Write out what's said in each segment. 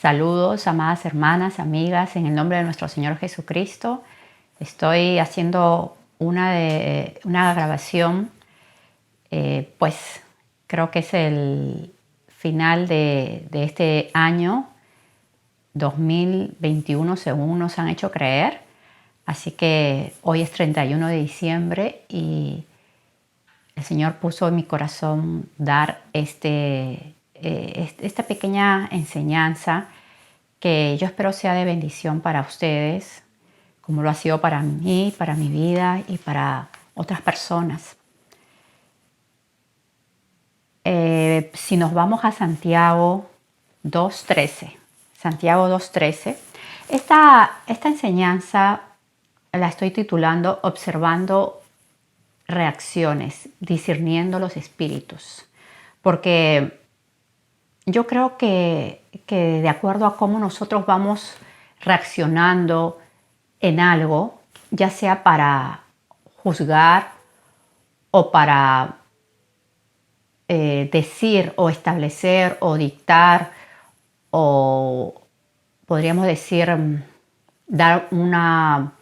Saludos, amadas hermanas, amigas, en el nombre de nuestro Señor Jesucristo. Estoy haciendo una grabación, pues creo que es el final de este año 2021, según nos han hecho creer. Así que hoy es 31 de diciembre y el Señor puso en mi corazón dar esta pequeña enseñanza que yo espero sea de bendición para ustedes, como lo ha sido para mí, para mi vida y para otras personas. Si nos vamos a Santiago 2.13, Santiago 2.13, esta enseñanza la estoy titulando Observando reacciones, discerniendo los espíritus, porque yo creo que de acuerdo a cómo nosotros vamos reaccionando en algo, ya sea para juzgar o para decir o establecer o dictar o podríamos decir dar un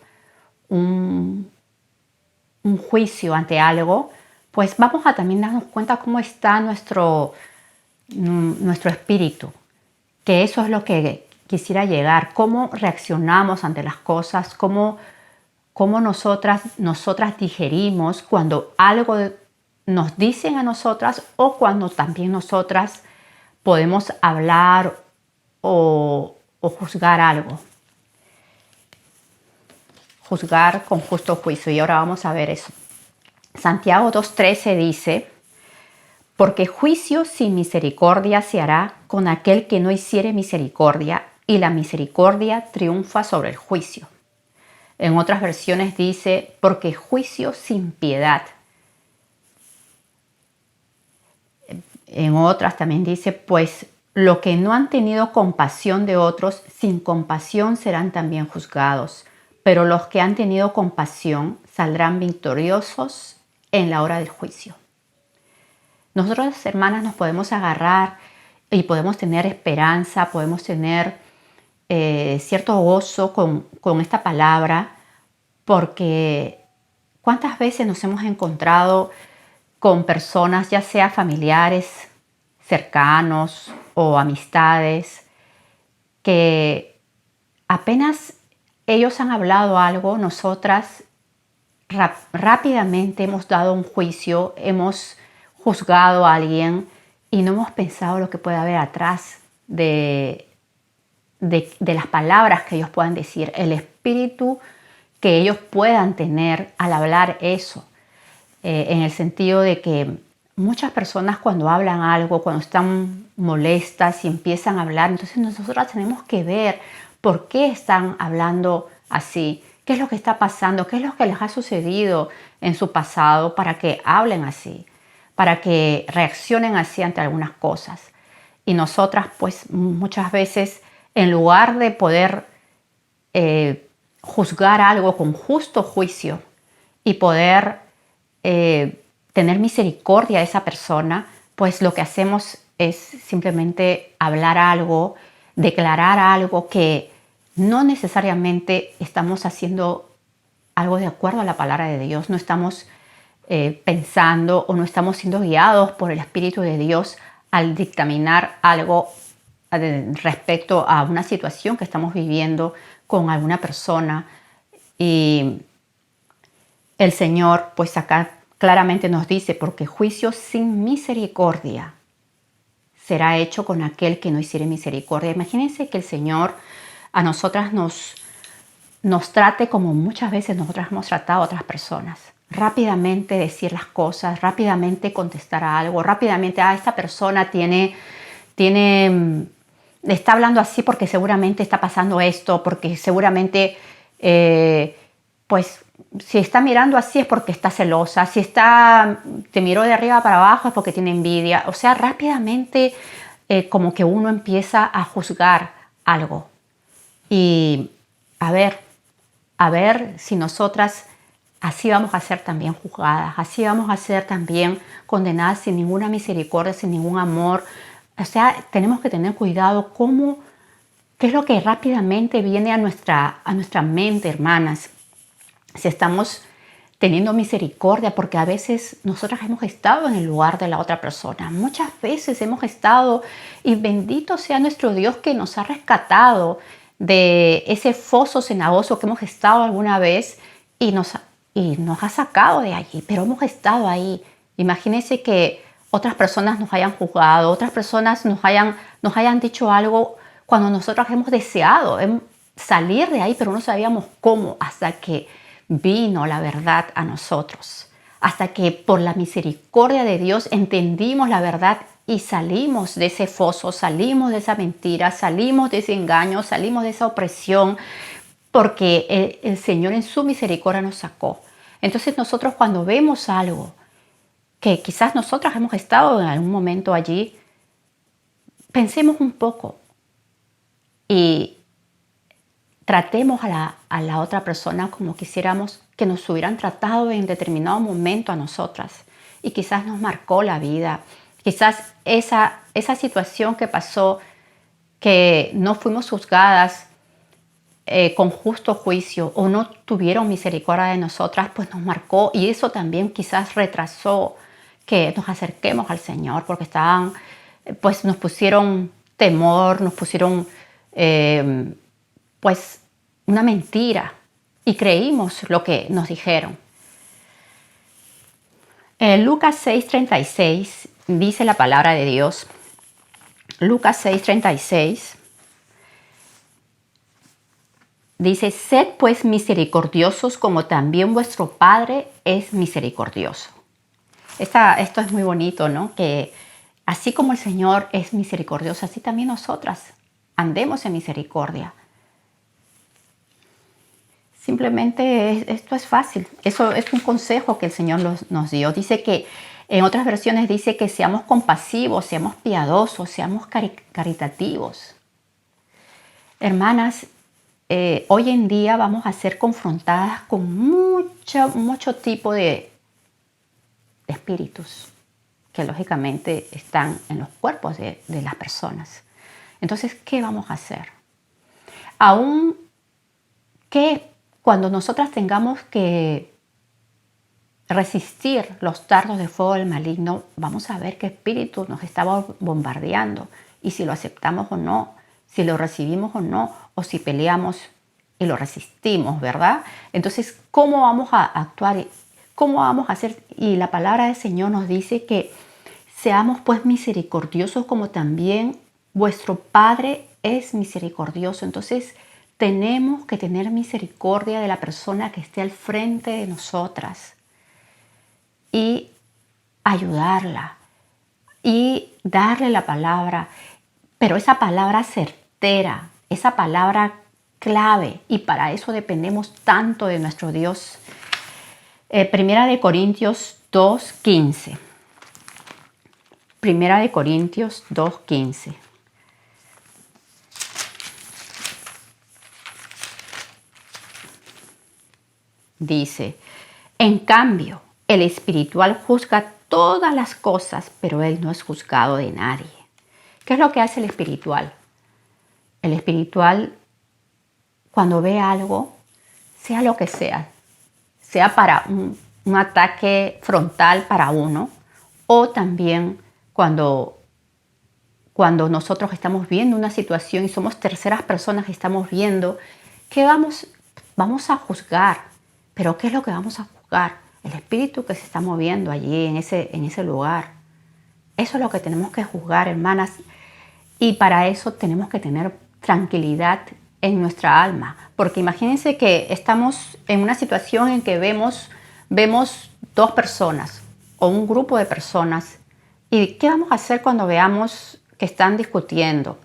juicio ante algo, pues vamos a también darnos cuenta cómo está nuestro espíritu, que eso es lo que quisiera llegar, cómo reaccionamos ante las cosas, cómo nosotras digerimos cuando algo nos dicen a nosotras o cuando también nosotras podemos hablar o juzgar algo. Juzgar con justo juicio. Y ahora vamos a ver eso. Santiago 2.13 dice: porque juicio sin misericordia se hará con aquel que no hiciere misericordia, y la misericordia triunfa sobre el juicio. En otras versiones dice: porque juicio sin piedad. En otras también dice: pues lo que no han tenido compasión de otros, sin compasión serán también juzgados. Pero los que han tenido compasión saldrán victoriosos en la hora del juicio. Nosotros, hermanas, nos podemos agarrar y podemos tener esperanza, podemos tener cierto gozo con esta palabra, porque ¿cuántas veces nos hemos encontrado con personas, ya sea familiares, cercanos o amistades, que apenas ellos han hablado algo, nosotras rápidamente hemos dado un juicio, hemos juzgado a alguien y no hemos pensado lo que puede haber atrás de las palabras que ellos puedan decir, el espíritu que ellos puedan tener al hablar eso, en el sentido de que muchas personas cuando hablan algo, cuando están molestas y empiezan a hablar, entonces nosotros tenemos que ver por qué están hablando así, qué es lo que está pasando, qué es lo que les ha sucedido en su pasado para que hablen así, para que reaccionen así ante algunas cosas. Y nosotras pues muchas veces, en lugar de poder juzgar algo con justo juicio y poder tener misericordia de esa persona, pues lo que hacemos es simplemente hablar algo, declarar algo que no necesariamente estamos haciendo algo de acuerdo a la palabra de Dios, no estamos pensando o no estamos siendo guiados por el Espíritu de Dios al dictaminar algo respecto a una situación que estamos viviendo con alguna persona. Y el Señor pues acá claramente nos dice: porque juicio sin misericordia será hecho con aquel que no hiciere misericordia. Imagínense que el Señor a nosotras nos trate como muchas veces nosotras hemos tratado a otras personas. Rápidamente decir las cosas, rápidamente contestar a algo, rápidamente, esta persona está hablando así porque seguramente está pasando esto, porque seguramente, pues, si está mirando así es porque está celosa, si te miró de arriba para abajo es porque tiene envidia. O sea, rápidamente como que uno empieza a juzgar algo. Y a ver si nosotras así vamos a ser también juzgadas, así vamos a ser también condenadas sin ninguna misericordia, sin ningún amor. O sea, tenemos que tener cuidado cómo ¿Qué es lo que rápidamente viene a nuestra mente, hermanas? Si estamos teniendo misericordia, porque a veces nosotras hemos estado en el lugar de la otra persona. Muchas veces hemos estado, y bendito sea nuestro Dios que nos ha rescatado de ese foso cenagoso que hemos estado alguna vez y nos ha sacado de allí, pero hemos estado ahí. Imagínense que otras personas nos hayan juzgado, otras personas nos hayan dicho algo cuando nosotros hemos deseado salir de ahí, pero no sabíamos cómo, hasta que vino la verdad a nosotros, hasta que por la misericordia de Dios entendimos la verdad y salimos de ese foso, salimos de esa mentira, salimos de ese engaño, salimos de esa opresión, porque el Señor en su misericordia nos sacó. Entonces nosotros, cuando vemos algo que quizás nosotras hemos estado en algún momento allí, pensemos un poco y tratemos a la otra persona como quisiéramos que nos hubieran tratado en determinado momento a nosotras. Y quizás nos marcó la vida. Quizás esa situación que pasó, que no fuimos juzgadas con justo juicio o no tuvieron misericordia de nosotras, pues nos marcó. Y eso también quizás retrasó que nos acerquemos al Señor, porque pues nos pusieron temor, nos pusieron pues una mentira y creímos lo que nos dijeron. En Lucas 6:36 dice la palabra de Dios. Lucas 6:36 dice: sed pues misericordiosos como también vuestro Padre es misericordioso. Esto es muy bonito, ¿no? Que así como el Señor es misericordioso, así también nosotras andemos en misericordia. Simplemente esto es fácil. Eso es un consejo que el Señor nos dio. Dice que, en otras versiones dice que seamos compasivos, seamos piadosos, seamos caritativos. Hermanas, hoy en día vamos a ser confrontadas con mucho tipo de espíritus que lógicamente están en los cuerpos de las personas. Entonces, ¿qué vamos a hacer? Aún que cuando nosotras tengamos que resistir los dardos de fuego del maligno, vamos a ver qué espíritu nos está bombardeando y si lo aceptamos o no, si lo recibimos o no, o si peleamos y lo resistimos, ¿verdad? Entonces, ¿cómo vamos a actuar? ¿Cómo vamos a hacer? Y la palabra del Señor nos dice que seamos pues misericordiosos como también vuestro Padre es misericordioso. Entonces, tenemos que tener misericordia de la persona que esté al frente de nosotras y ayudarla y darle la palabra, pero esa palabra certera, esa palabra clave, y para eso dependemos tanto de nuestro Dios. Primera de Corintios 2:15. Primera de Corintios 2:15. Dice: en cambio, el espiritual juzga todas las cosas, pero él no es juzgado de nadie. ¿Qué es lo que hace el espiritual? El espiritual, cuando ve algo, sea lo que sea para un ataque frontal para uno, o también cuando nosotros estamos viendo una situación y somos terceras personas que estamos viendo, que vamos a juzgar. Pero ¿qué es lo que vamos a juzgar? El espíritu que se está moviendo allí en ese lugar. Eso es lo que tenemos que juzgar, hermanas. Y para eso tenemos que tener tranquilidad en nuestra alma. Porque imagínense que estamos en una situación en que vemos dos personas o un grupo de personas. ¿Y qué vamos a hacer cuando veamos que están discutiendo,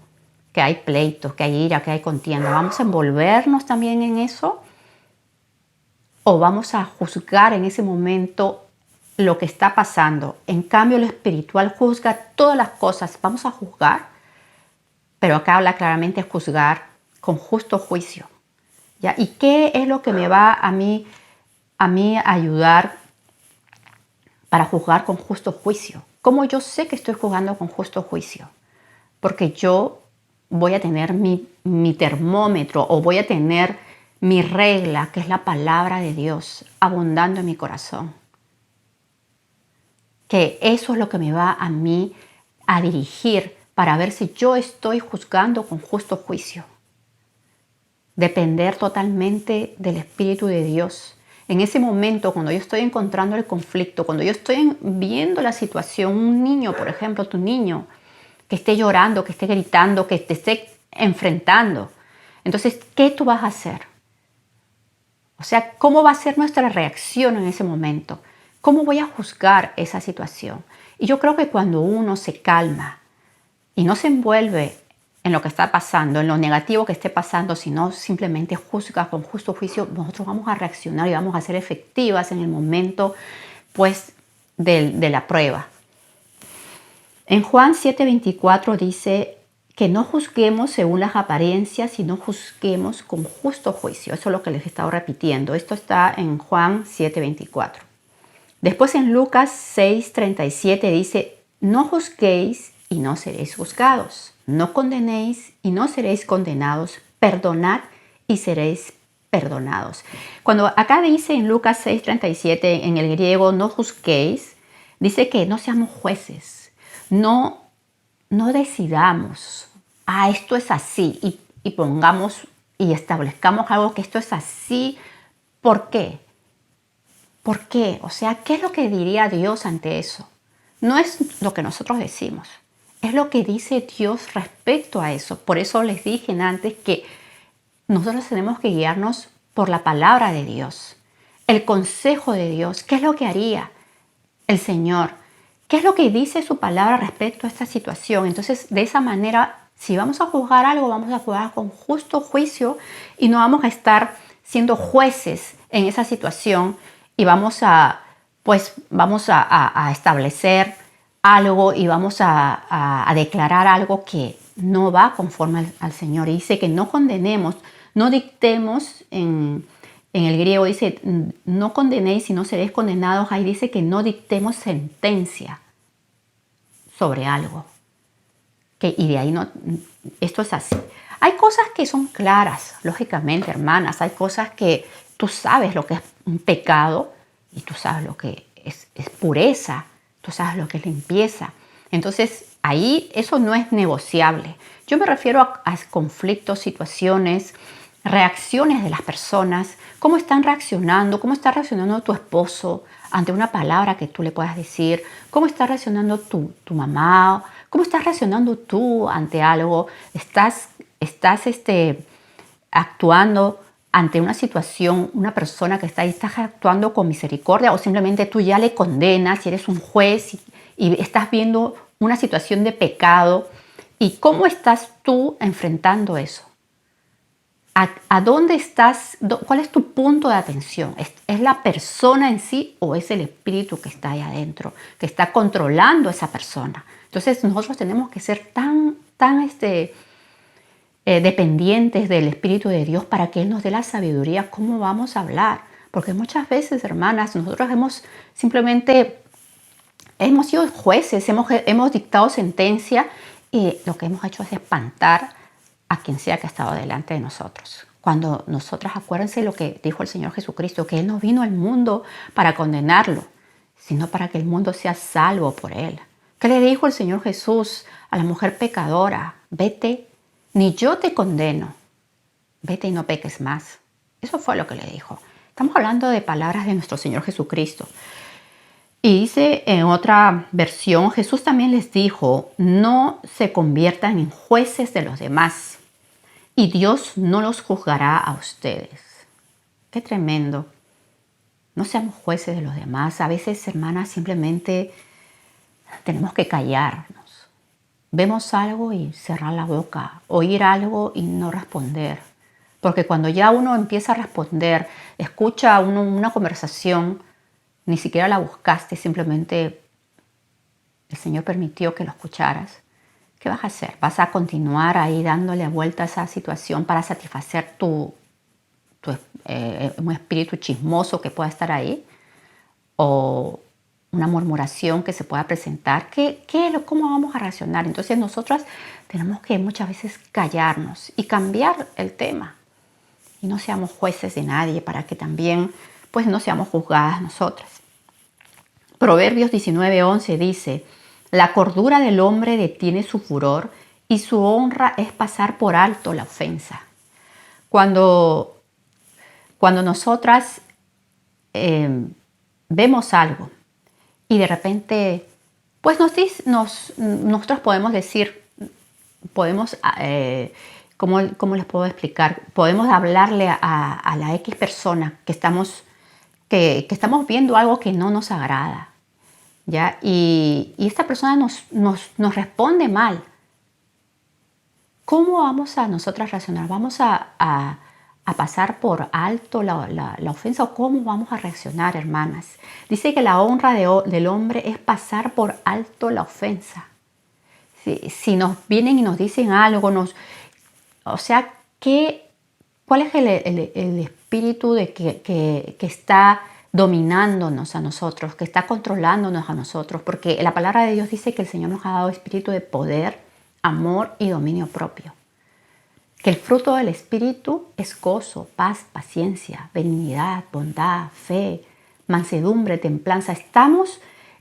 que hay pleitos, que hay ira, que hay contienda? ¿Vamos a envolvernos también en eso? ¿O vamos a juzgar en ese momento lo que está pasando? En cambio, lo espiritual juzga todas las cosas. Vamos a juzgar, pero acá habla claramente de juzgar con justo juicio. ¿Ya? ¿Y qué es lo que me va a mí a ayudar para juzgar con justo juicio? ¿Cómo yo sé que estoy juzgando con justo juicio? Porque yo voy a tener mi termómetro o voy a tener mi regla, que es la palabra de Dios, abundando en mi corazón. Que eso es lo que me va a mí a dirigir para ver si yo estoy juzgando con justo juicio. Depender totalmente del Espíritu de Dios. En ese momento, cuando yo estoy encontrando el conflicto, cuando yo estoy viendo la situación, un niño, por ejemplo, tu niño, que esté llorando, que esté gritando, que te esté enfrentando. Entonces, ¿qué tú vas a hacer? O sea, ¿cómo va a ser nuestra reacción en ese momento? ¿Cómo voy a juzgar esa situación? Y yo creo que cuando uno se calma y no se envuelve en lo que está pasando, en lo negativo que esté pasando, sino simplemente juzga con justo juicio, nosotros vamos a reaccionar y vamos a ser efectivas en el momento, pues, de la prueba. En Juan 7:24 dice que no juzguemos según las apariencias, sino juzguemos con justo juicio. Eso es lo que les he estado repitiendo. Esto está en Juan 7:24. Después en Lucas 6:37 dice, no juzguéis y no seréis juzgados. No condenéis y no seréis condenados. Perdonad y seréis perdonados. Cuando acá dice en Lucas 6:37 en el griego, no juzguéis, dice que no seamos jueces. No decidamos, esto es así y pongamos y establezcamos algo que esto es así. ¿Por qué? ¿Por qué? O sea, ¿qué es lo que diría Dios ante eso? No es lo que nosotros decimos, es lo que dice Dios respecto a eso. Por eso les dije antes que nosotros tenemos que guiarnos por la palabra de Dios, el consejo de Dios. ¿Qué es lo que haría el Señor? ¿Qué es lo que dice su palabra respecto a esta situación? Entonces, de esa manera, si vamos a juzgar algo, vamos a juzgar con justo juicio y no vamos a estar siendo jueces en esa situación y vamos a establecer algo y vamos a declarar algo que no va conforme al Señor. Y dice que no condenemos, no dictemos en el griego dice, no condenéis y no seréis condenados. Ahí dice que no dictemos sentencia sobre algo. Y de ahí no, esto es así. Hay cosas que son claras, lógicamente, hermanas. Hay cosas que tú sabes lo que es un pecado y tú sabes lo que es pureza. Tú sabes lo que es limpieza. Entonces, ahí eso no es negociable. Yo me refiero a conflictos, situaciones, reacciones de las personas, cómo están reaccionando, cómo está reaccionando tu esposo ante una palabra que tú le puedas decir, cómo está reaccionando tu mamá, cómo estás reaccionando tú ante algo, estás actuando ante una situación, una persona que está ahí, estás actuando con misericordia o simplemente tú ya le condenas y eres un juez y estás viendo una situación de pecado. ¿Y cómo estás tú enfrentando eso? ¿A dónde estás? ¿Cuál es tu punto de atención? ¿Es la persona en sí o es el espíritu que está ahí adentro, que está controlando a esa persona? Entonces nosotros tenemos que ser tan dependientes del Espíritu de Dios para que Él nos dé la sabiduría cómo vamos a hablar. Porque muchas veces, hermanas, nosotros hemos sido jueces, hemos dictado sentencia y lo que hemos hecho es espantar a quien sea que ha estado delante de nosotros. Cuando nosotras, acuérdense lo que dijo el Señor Jesucristo, que Él no vino al mundo para condenarlo, sino para que el mundo sea salvo por Él. ¿Qué le dijo el Señor Jesús a la mujer pecadora? Vete, ni yo te condeno, vete y no peques más. Eso fue lo que le dijo. Estamos hablando de palabras de nuestro Señor Jesucristo. Y dice en otra versión, Jesús también les dijo, no se conviertan en jueces de los demás y Dios no los juzgará a ustedes. Qué tremendo. No seamos jueces de los demás. A veces, hermanas, simplemente tenemos que callarnos. Vemos algo y cerrar la boca, oír algo y no responder. Porque cuando ya uno empieza a responder, escucha una conversación, ni siquiera la buscaste, simplemente el Señor permitió que lo escucharas. ¿Qué vas a hacer? ¿Vas a continuar ahí dándole vuelta a esa situación para satisfacer un espíritu chismoso que pueda estar ahí? ¿O una murmuración que se pueda presentar, ¿cómo vamos a reaccionar? Entonces nosotras tenemos que muchas veces callarnos y cambiar el tema. Y no seamos jueces de nadie para que también pues no seamos juzgadas nosotras. Proverbios 19:11 dice, la cordura del hombre detiene su furor y su honra es pasar por alto la ofensa. Cuando nosotras vemos algo y de repente, pues nosotros podemos decir, podemos, ¿cómo les puedo explicar? Podemos hablarle a la X persona que estamos viendo algo que no nos agrada, ¿ya? Y esta persona nos responde mal. ¿Cómo vamos a nosotras reaccionar? ¿Vamos a pasar por alto la ofensa o cómo vamos a reaccionar, hermanas? Dice que la honra del hombre es pasar por alto la ofensa. Si nos vienen y nos dicen algo, o sea, ¿cuál es el espíritu que está dominándonos a nosotros, que está controlándonos a nosotros? Porque la palabra de Dios dice que el Señor nos ha dado espíritu de poder, amor y dominio propio. Que el fruto del espíritu es gozo, paz, paciencia, benignidad, bondad, fe, mansedumbre, templanza.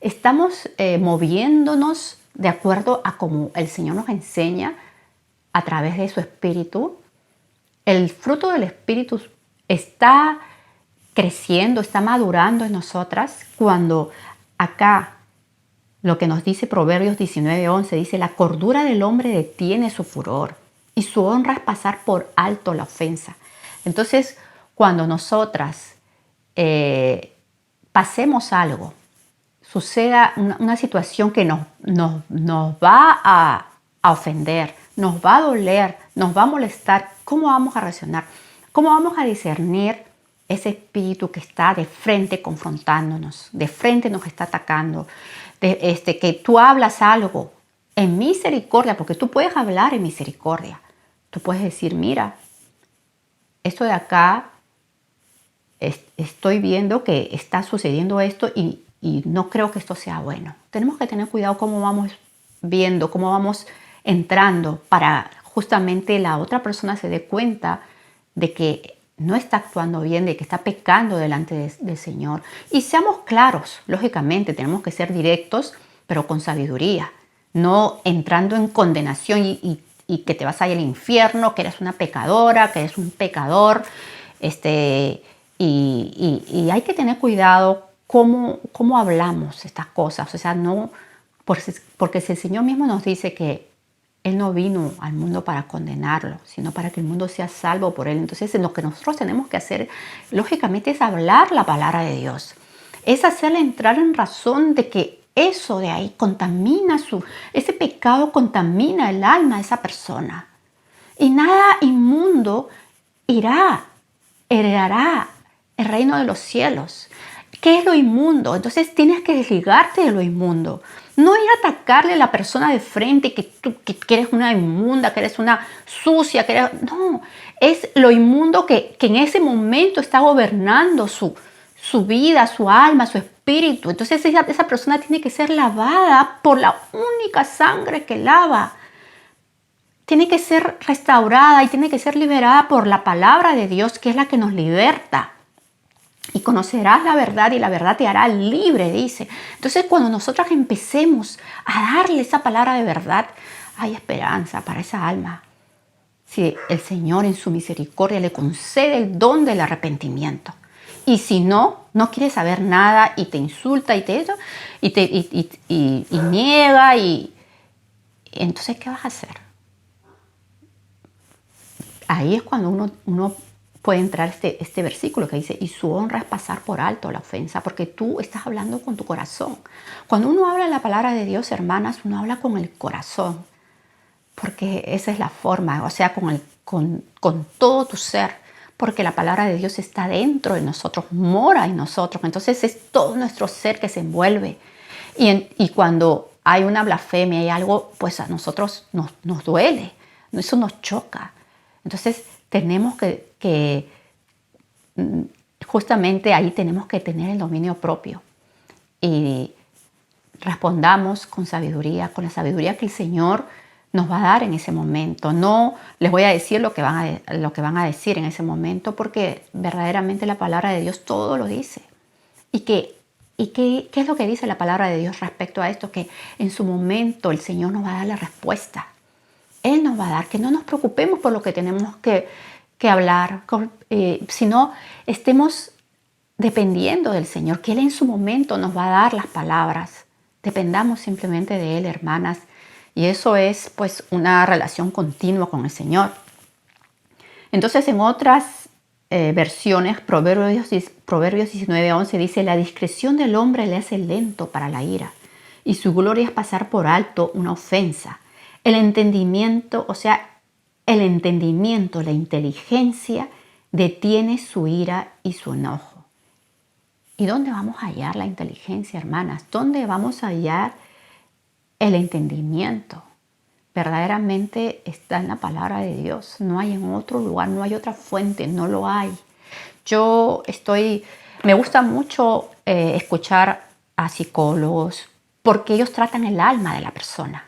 Estamos moviéndonos de acuerdo a como el Señor nos enseña a través de su espíritu. El fruto del espíritu está creciendo, está madurando en nosotras cuando acá lo que nos dice Proverbios 19:11 dice, la cordura del hombre detiene su furor y su honra es pasar por alto la ofensa. Entonces, cuando nosotras pasemos algo, suceda una situación que nos va a ofender, nos va a doler, nos va a molestar, ¿cómo vamos a reaccionar? ¿Cómo vamos a discernir ese espíritu que está de frente confrontándonos, de frente nos está atacando? Que tú hablas algo en misericordia, porque tú puedes hablar en misericordia. Tú puedes decir, mira, esto de acá, estoy viendo que está sucediendo esto y no creo que esto sea bueno. Tenemos que tener cuidado cómo vamos viendo, cómo vamos entrando para justamente la otra persona se dé cuenta de que no está actuando bien, de que está pecando delante del Señor. Y seamos claros, lógicamente, tenemos que ser directos, pero con sabiduría, no entrando en condenación y que te vas a ir al infierno, que eres una pecadora, que eres un pecador. Y hay que tener cuidado cómo hablamos estas cosas. O sea, no, porque si el Señor mismo nos dice que Él no vino al mundo para condenarlo, sino para que el mundo sea salvo por Él. Entonces, lo que nosotros tenemos que hacer, lógicamente, es hablar la palabra de Dios. Es hacerle entrar en razón de que eso de ahí ese pecado contamina el alma de esa persona. Y nada inmundo heredará el reino de los cielos. ¿Qué es lo inmundo? Entonces tienes que desligarte de lo inmundo. No ir a atacarle a la persona de frente que eres una inmunda, que eres una sucia, no, es lo inmundo que en ese momento está gobernando su vida, su alma, su espíritu. Entonces esa persona tiene que ser lavada por la única sangre que lava. Tiene que ser restaurada y tiene que ser liberada por la palabra de Dios, que es la que nos liberta. Y conocerás la verdad y la verdad te hará libre, dice. Entonces, cuando nosotras empecemos a darle esa palabra de verdad, hay esperanza para esa alma. Si el Señor en su misericordia le concede el don del arrepentimiento. Y si no quiere saber nada y te insulta y niega, entonces, ¿qué vas a hacer? Ahí es cuando uno puede entrar este versículo que dice, y su honra es pasar por alto la ofensa, porque tú estás hablando con tu corazón. Cuando uno habla la palabra de Dios, hermanas, uno habla con el corazón, porque esa es la forma, o sea, con todo tu ser, porque la palabra de Dios está dentro de nosotros, mora en nosotros, entonces es todo nuestro ser que se envuelve. Y cuando hay una blasfemia, hay algo, pues a nosotros nos duele, eso nos choca. Entonces tenemos que justamente ahí tenemos que tener el dominio propio y respondamos con la sabiduría que el Señor nos va a dar en ese momento. No les voy a decir lo que van a decir en ese momento, porque verdaderamente la palabra de Dios todo lo dice. ¿Qué es lo que dice la palabra de Dios respecto a esto? Que en su momento el Señor nos va a dar la respuesta. Él nos va a dar, que no nos preocupemos por lo que tenemos que hablar, sino estemos dependiendo del Señor, que Él en su momento nos va a dar las palabras. Dependamos simplemente de Él, hermanas. Y eso es pues una relación continua con el Señor. Entonces en otras versiones, Proverbios 19:11 dice: la discreción del hombre le hace lento para la ira, y su gloria es pasar por alto una ofensa. El entendimiento, la inteligencia detiene su ira y su enojo. ¿Y dónde vamos a hallar la inteligencia, hermanas? ¿Dónde vamos a hallar el entendimiento? Verdaderamente está en la palabra de Dios. No hay en otro lugar, no hay otra fuente, no lo hay. Me gusta mucho escuchar a psicólogos porque ellos tratan el alma de la persona.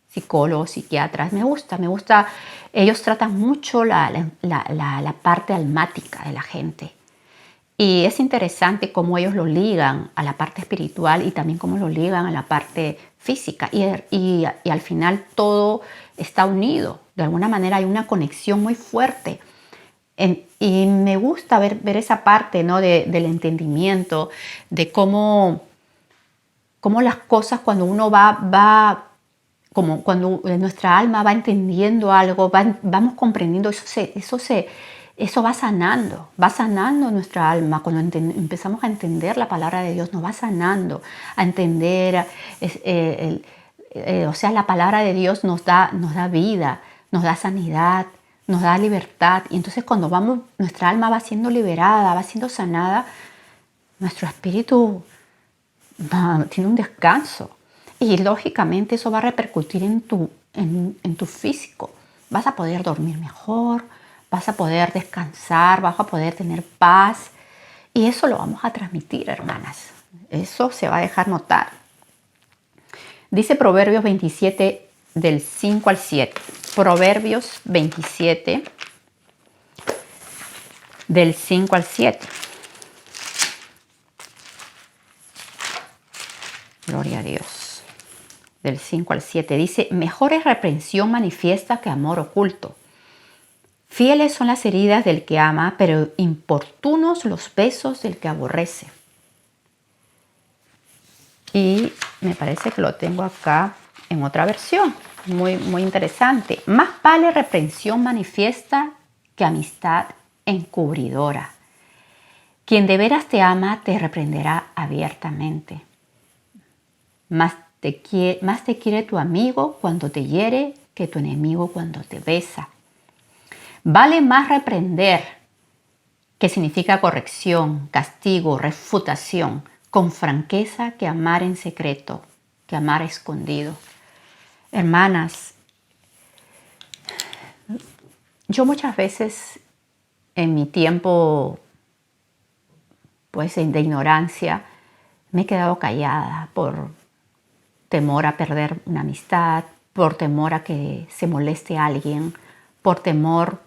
Psicólogos, psiquiatras, me gusta. Ellos tratan mucho la parte almática de la gente. Y es interesante cómo ellos lo ligan a la parte espiritual y también cómo lo ligan a la parte física. Y al final todo está unido. De alguna manera hay una conexión muy fuerte. Y me gusta ver esa parte, ¿no? del entendimiento, de cómo las cosas cuando uno como cuando nuestra alma va entendiendo algo, vamos comprendiendo, eso va sanando nuestra alma. Cuando empezamos a entender la palabra de Dios, nos va sanando, a entender, la palabra de Dios nos da vida, nos da sanidad, nos da libertad. Y entonces cuando nuestra alma va siendo liberada, va siendo sanada, nuestro espíritu tiene un descanso. Y lógicamente eso va a repercutir en tu físico. Vas a poder dormir mejor, vas a poder descansar, vas a poder tener paz. Y eso lo vamos a transmitir, hermanas. Eso se va a dejar notar. Dice Proverbios 27, del 5 al 7. Proverbios 27, del 5 al 7. Gloria a Dios. Del 5 al 7 dice: mejor es reprensión manifiesta que amor oculto. Fieles son las heridas del que ama, pero importunos los besos del que aborrece. Y me parece que lo tengo acá en otra versión, muy, muy interesante. Más vale reprensión manifiesta que amistad encubridora. Quien de veras te ama te reprenderá abiertamente. Más te quiere tu amigo cuando te hiere que tu enemigo cuando te besa. Vale más reprender, que significa corrección, castigo, refutación, con franqueza, que amar en secreto, que amar escondido. Hermanas, yo muchas veces en mi tiempo pues de ignorancia me he quedado callada por temor a perder una amistad, por temor a que se moleste a alguien, por temor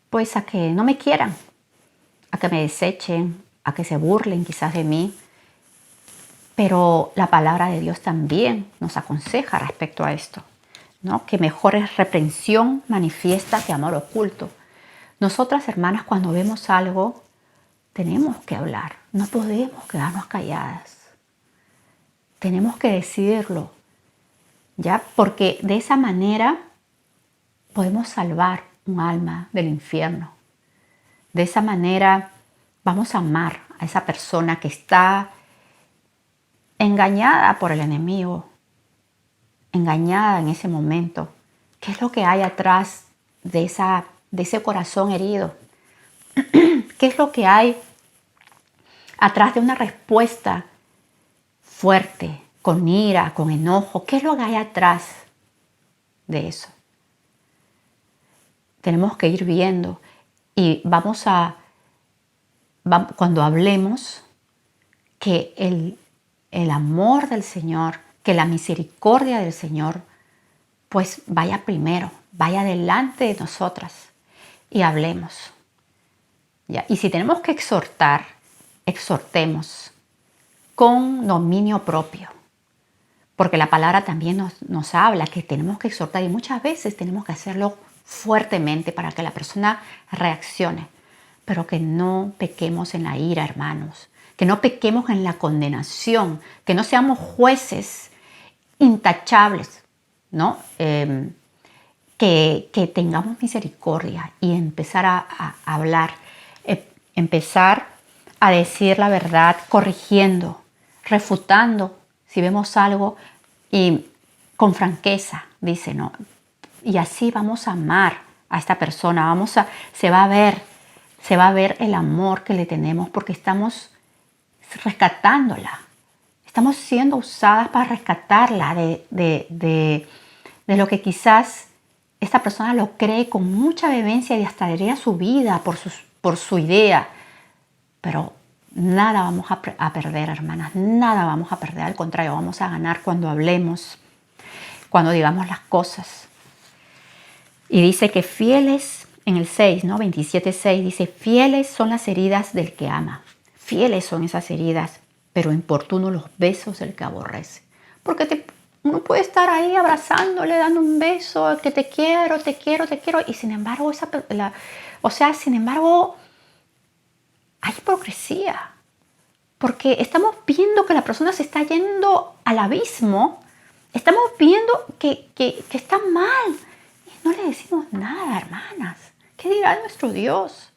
pues a que no me quieran, a que me desechen, a que se burlen quizás de mí. Pero la palabra de Dios también nos aconseja respecto a esto, ¿no? Que mejor es reprensión manifiesta que amor oculto. Nosotras, hermanas, cuando vemos algo, tenemos que hablar. No podemos quedarnos calladas. Tenemos que decirlo, ¿ya? Porque de esa manera podemos salvar un alma del infierno. De esa manera vamos a amar a esa persona que está engañada por el enemigo, engañada en ese momento. ¿Qué es lo que hay atrás de ese corazón herido? ¿Qué es lo que hay atrás de una respuesta fuerte, con ira, con enojo? ¿Qué es lo que hay atrás de eso? Tenemos que ir viendo y cuando hablemos, que el amor del Señor, que la misericordia del Señor, pues vaya primero, vaya delante de nosotras y hablemos. ¿Ya? Y si tenemos que exhortar, exhortemos con dominio propio. Porque la palabra también nos habla que tenemos que exhortar y muchas veces tenemos que hacerlo fuertemente para que la persona reaccione. Pero que no pequemos en la ira, hermanos. Que no pequemos en la condenación. Que no seamos jueces intachables, ¿no? Que tengamos misericordia y empezar a hablar. Empezar a decir la verdad, corrigiendo, refutando. Si vemos algo y con franqueza, dice, ¿no? Y así vamos a amar a esta persona, se va a ver el amor que le tenemos porque estamos rescatándola. Estamos siendo usadas para rescatarla de lo que quizás esta persona lo cree con mucha vehemencia y hasta daría su vida por su idea. Pero nada vamos a perder, hermanas, nada vamos a perder. Al contrario, vamos a ganar cuando hablemos, cuando digamos las cosas. Y dice que fieles, en el 6, ¿no? 27:6, dice, fieles son las heridas del que ama. Fieles son esas heridas, pero importunos los besos del que aborrece. Porque uno puede estar ahí abrazándole, dando un beso, que te quiero, y sin embargo, sin embargo, hay hipocresía. Porque estamos viendo que la persona se está yendo al abismo, estamos viendo que está mal. Y no le decimos nada, hermanas. ¿Qué dirá nuestro Dios?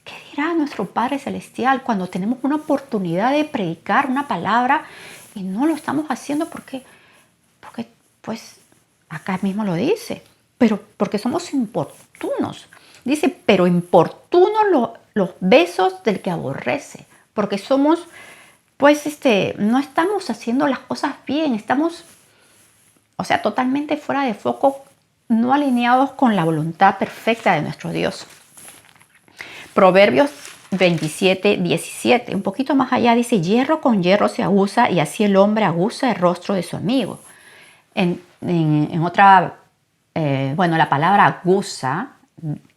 ¿Qué dirá nuestro Padre Celestial cuando tenemos una oportunidad de predicar una palabra y no lo estamos haciendo porque pues acá mismo lo dice, pero porque somos importunos? Dice, pero importunos los besos del que aborrece, porque somos, pues no estamos haciendo las cosas bien, estamos, totalmente fuera de foco, no alineados con la voluntad perfecta de nuestro Dios. Proverbios 27:17, un poquito más allá, dice, hierro con hierro se aguza y así el hombre aguza el rostro de su amigo. En otra, la palabra aguza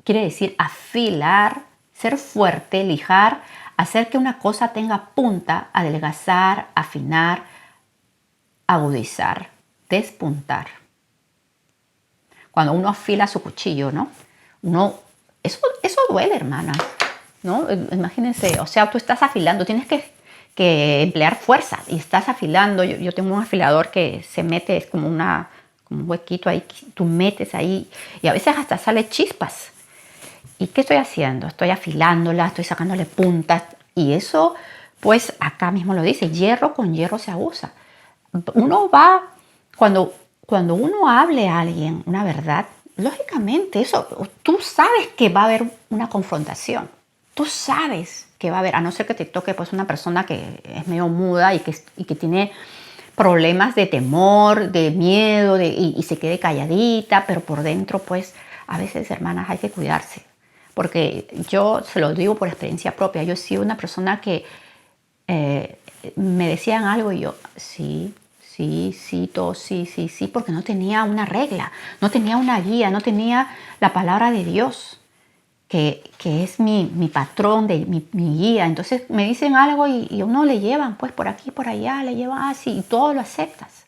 quiere decir afilar, ser fuerte, lijar, hacer que una cosa tenga punta, adelgazar, afinar, agudizar, despuntar. Cuando uno afila su cuchillo, ¿no? Eso duele, hermana, ¿no? Imagínense, tú estás afilando, tienes que emplear fuerza y estás afilando. Yo tengo un afilador que se mete, es como un huequito ahí, tú metes ahí y a veces hasta sale chispas. ¿Y qué estoy haciendo? Estoy afilándola, estoy sacándole puntas y eso, pues acá mismo lo dice, hierro con hierro se aguza. Cuando uno hable a alguien una verdad, lógicamente eso, tú sabes que va a haber una confrontación. Tú sabes que va a haber, a no ser que te toque pues una persona que es medio muda y que tiene problemas de temor, de miedo y se quede calladita, pero por dentro pues a veces, hermanas, hay que cuidarse. Porque yo se lo digo por experiencia propia. Yo he sido una persona que me decían algo y yo, sí, porque no tenía una regla, no tenía una guía, no tenía la palabra de Dios, que es mi patrón, mi guía. Entonces me dicen algo y uno le llevan, pues por aquí, por allá, le llevan así y todo lo aceptas.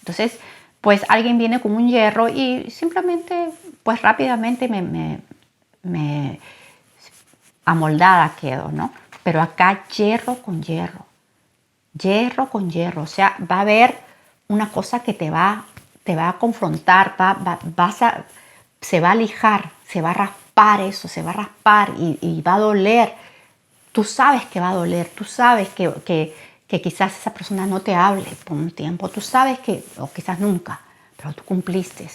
Entonces, pues alguien viene con un hierro y simplemente, pues rápidamente me amoldada quedo, ¿no? Pero acá hierro con hierro, va a haber una cosa que te va a confrontar, se va a lijar, se va a raspar eso, y va a doler. Tú sabes que va a doler, tú sabes que quizás esa persona no te hable por un tiempo, tú sabes o quizás nunca, pero tú cumpliste,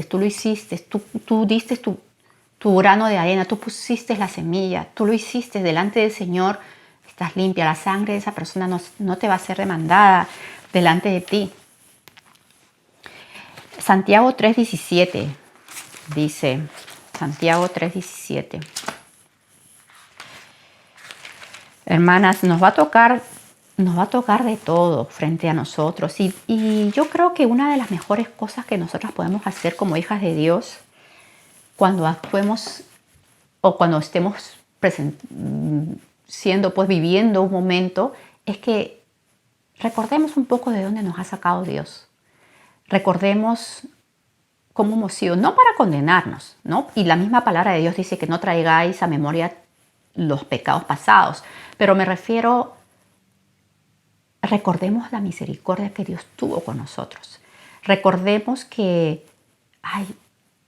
tú lo hiciste, tú diste tu grano de arena, tú pusiste la semilla, tú lo hiciste delante del Señor, estás limpia, la sangre de esa persona no te va a ser demandada delante de ti. Santiago 3:17 dice, Santiago 3:17. Hermanas, nos va a tocar nos va a tocar de todo frente a nosotros. Y yo creo que una de las mejores cosas que nosotras podemos hacer como hijas de Dios, cuando actuemos o cuando estemos siendo, pues viviendo un momento, es que recordemos un poco de dónde nos ha sacado Dios. Recordemos cómo hemos sido, no para condenarnos, ¿no? Y la misma palabra de Dios dice que no traigáis a memoria los pecados pasados, pero me refiero, recordemos la misericordia que Dios tuvo con nosotros. Recordemos que, ay,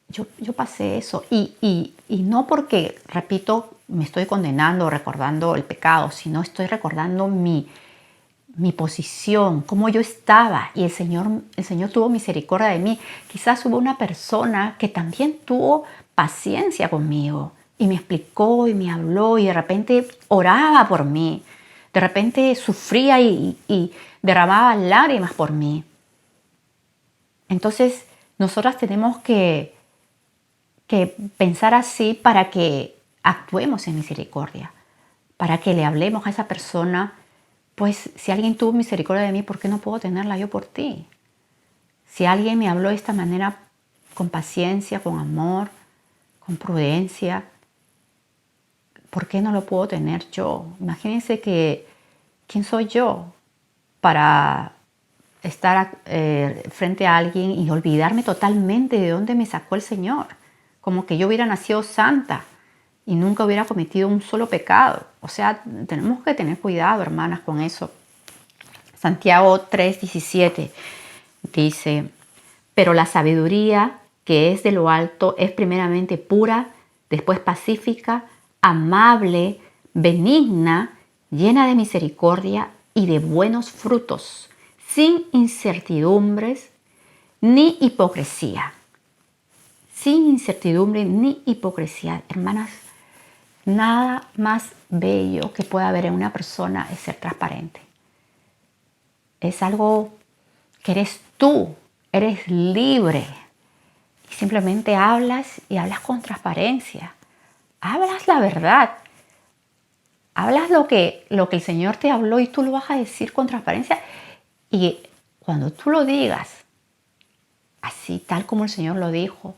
yo pasé eso y no porque, repito, me estoy condenando o recordando el pecado, sino estoy recordando mi posición, cómo yo estaba, y el Señor tuvo misericordia de mí. Quizás hubo una persona que también tuvo paciencia conmigo y me explicó y me habló y de repente oraba por mí, de repente sufría y derramaba lágrimas por mí. Entonces nosotras tenemos que pensar así para que actuemos en misericordia, para que le hablemos a esa persona. Pues si alguien tuvo misericordia de mí, ¿por qué no puedo tenerla yo por ti? Si alguien me habló de esta manera, con paciencia, con amor, con prudencia, ¿por qué no lo puedo tener yo? Imagínense que, ¿quién soy yo para estar frente a alguien y olvidarme totalmente de dónde me sacó el Señor? Como que yo hubiera nacido santa y nunca hubiera cometido un solo pecado. O sea, tenemos que tener cuidado, hermanas, con eso. Santiago 3:17 dice, pero la sabiduría que es de lo alto es primeramente pura, después pacífica, amable, benigna, llena de misericordia y de buenos frutos, sin incertidumbres ni hipocresía. Sin incertidumbre ni hipocresía. Hermanas, nada más bello que pueda haber en una persona es ser transparente. Es algo que eres tú, eres libre. Y simplemente hablas y hablas con transparencia. Hablas la verdad. Hablas lo que el Señor te habló y tú lo vas a decir con transparencia. Y cuando tú lo digas, así tal como el Señor lo dijo,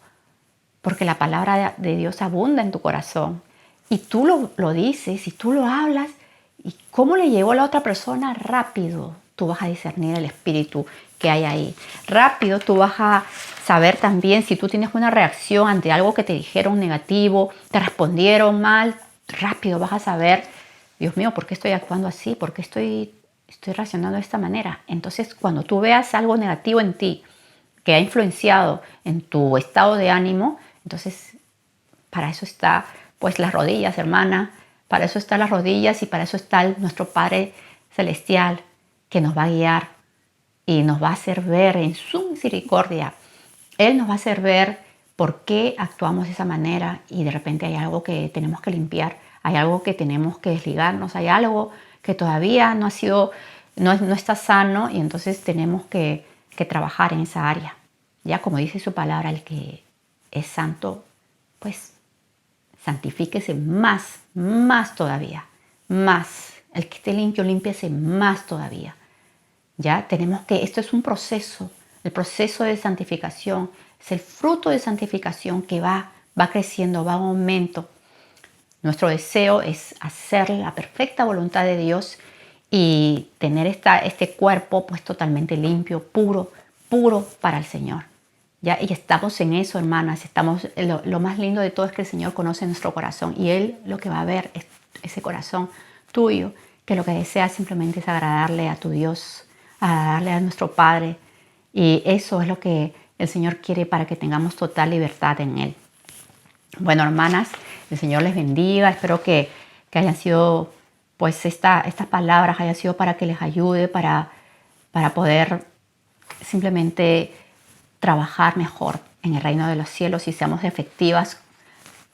porque la palabra de Dios abunda en tu corazón, y tú lo dices y tú lo hablas, y cómo le llegó a la otra persona, rápido tú vas a discernir el espíritu que hay ahí. Rápido tú vas a saber también si tú tienes una reacción ante algo que te dijeron negativo, te respondieron mal, rápido vas a saber, Dios mío, ¿por qué estoy actuando así? ¿Por qué estoy reaccionando de esta manera? Entonces, cuando tú veas algo negativo en ti que ha influenciado en tu estado de ánimo, entonces para eso está pues las rodillas, hermana, para eso están las rodillas y para eso está nuestro Padre Celestial, que nos va a guiar y nos va a hacer ver en su misericordia. Él nos va a hacer ver por qué actuamos de esa manera y de repente hay algo que tenemos que limpiar, hay algo que tenemos que desligarnos, hay algo que todavía no está sano y entonces tenemos que trabajar en esa área. Ya como dice su palabra, el que es santo, pues santifíquese más todavía, más. El que esté limpio, límpiese más todavía. Ya tenemos que, esto es un proceso, el proceso de santificación, es el fruto de santificación que va creciendo, va en aumento. Nuestro deseo es hacer la perfecta voluntad de Dios y tener este cuerpo pues totalmente limpio, puro para el Señor. ¿Ya? Y estamos en eso, hermanas. Lo más lindo de todo es que el Señor conoce nuestro corazón y Él lo que va a ver es ese corazón tuyo, que lo que desea simplemente es agradarle a tu Dios, agradarle a nuestro Padre. Y eso es lo que el Señor quiere para que tengamos total libertad en Él. Bueno, hermanas, el Señor les bendiga. Espero que hayan sido, pues estas palabras hayan sido para que les ayude, para poder simplemente trabajar mejor en el reino de los cielos y seamos efectivas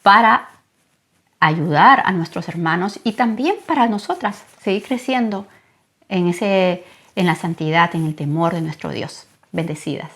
para ayudar a nuestros hermanos y también para nosotras seguir creciendo en la santidad, en el temor de nuestro Dios. Bendecidas.